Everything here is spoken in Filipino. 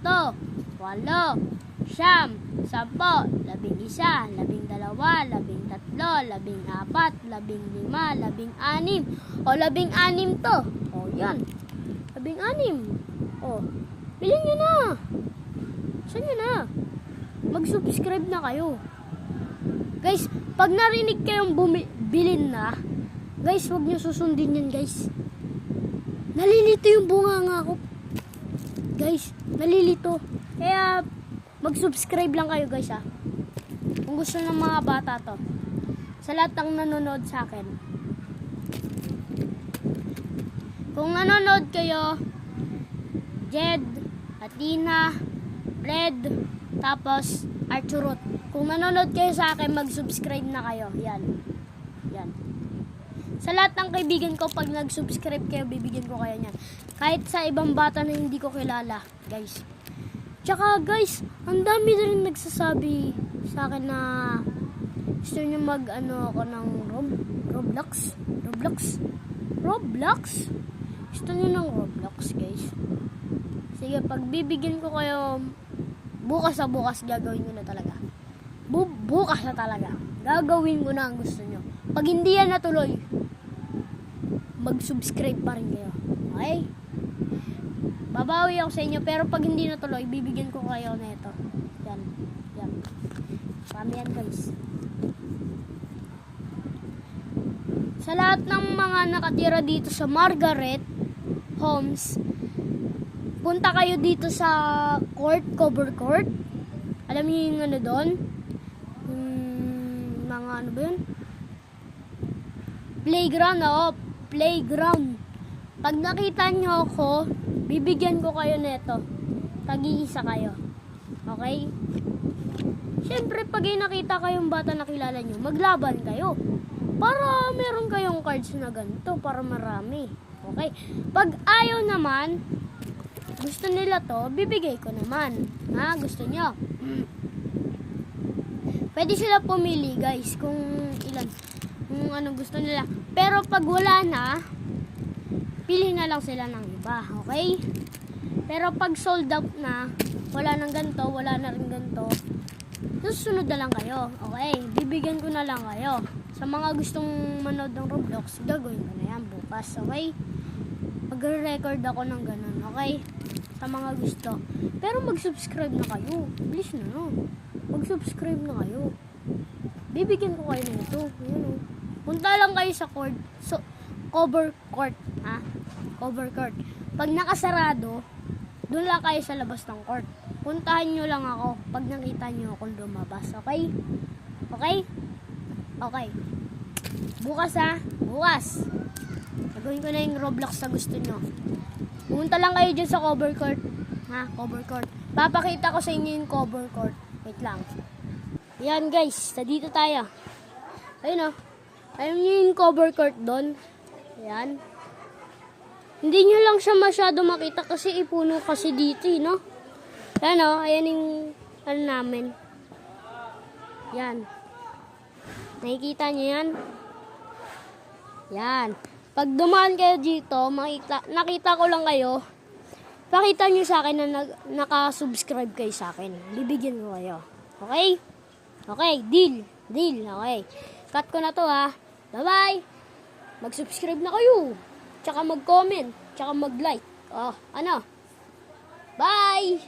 7, 8, 9, 10, 11, 12, 13, 14, 15, 16. O, 16 to. O, yan. 16. O, bilhin nyo na. Saan nyo na? Mag-subscribe na kayo. Guys, pag narinig kayong bilhin na, guys, huwag nyo susundin yan, guys. Nalilito yung bunganga ko. Guys, nalilito. Kaya, mag-subscribe lang kayo, guys, ha. Kung gusto ng mga bata to. Sa lahat ng nanonood sa akin. Kung nanonood kayo, Jed, Athena, Fred, tapos Arturot. Kung nanonood kayo sa akin, mag-subscribe na kayo. Yan. Yan. Sa lahat ng kaibigan ko, pag nag-subscribe kayo, bibigyan ko kayo niyan. Kahit sa ibang bata na hindi ko kilala, guys. Tsaka, guys, ang dami na rin nagsasabi sa akin na gusto nyo mag-ano ako ng Roblox? Gusto nyo ng Roblox, guys? Sige, pag bibigyan ko kayo, bukas na bukas, gagawin ko na talaga. Bukas na talaga. Gagawin ko na ang gusto nyo. Pag hindi yan natuloy, mag-subscribe pa rin kayo. Okay? Babawi ako sa inyo, pero pag hindi natuloy, bibigyan ko kayo na ito. Yan. Yan. Marami yan, guys. Sa lahat ng mga nakatira dito sa Margaret Homes, punta kayo dito sa cover court. Alam niyo yung ano doon? Mga ano ba yun? Playground, oo. Playground. Pag nakita nyo ako, bibigyan ko kayo neto. Tag-iisa kayo. Okay? Siyempre, pag nakita kayong bata na kilala nyo, maglaban kayo. Para meron kayong cards na ganito, para marami. Okay? Pag ayaw naman, gusto nila to, bibigay ko naman. Ha? Gusto nyo? Pwede sila pumili, guys, kung ilan, kung anong gusto nila. Pero pag wala na, pili na lang sila ng iba. Okay? Pero pag sold out na, wala nang ganito, wala na rin ganito, susunod na lang kayo. Okay? Bibigyan ko na lang kayo. Sa mga gustong manood ng Roblox, gagawin ko na yan bukas. Okay? Mag-record ako ng ganun. Okay? Sa mga gusto. Pero mag-subscribe na kayo. Please na, no? Mag-subscribe na kayo. Bibigyan ko kayo na ito. Ayan, oh. Punta lang kayo sa cover court. Ha? Cover court. Pag nakasarado, doon lang kayo sa labas ng court. Puntahan nyo lang ako pag nakita nyo akong lumabas. Okay? Okay? Okay. Bukas, ha? Bukas. Gagawin ko na yung Roblox na gusto nyo. Pumunta lang kayo dyan sa cover court. Ha? Cover court. Papakita ko sa inyo yung cover court. Wait lang. Yan, guys. Dito tayo. Ayun, oh. Ayun yung cover court doon. Ayan. Hindi nyo lang siya masyado makita kasi ipuno kasi dito, no? Ayan, oh. Ayan yung ano namin. Yan. Nakikita nyo yan? Yan. Pag dumaan kayo dito, nakita ko lang kayo, pakita nyo sa akin na naka-subscribe kayo sa akin. Bibigyan ko kayo. Okay? Okay, deal. Deal, okay. Cut ko na to, ha. Bye-bye. Mag-subscribe na kayo. Tsaka mag-comment. Tsaka mag-like. Oh, ano? Bye!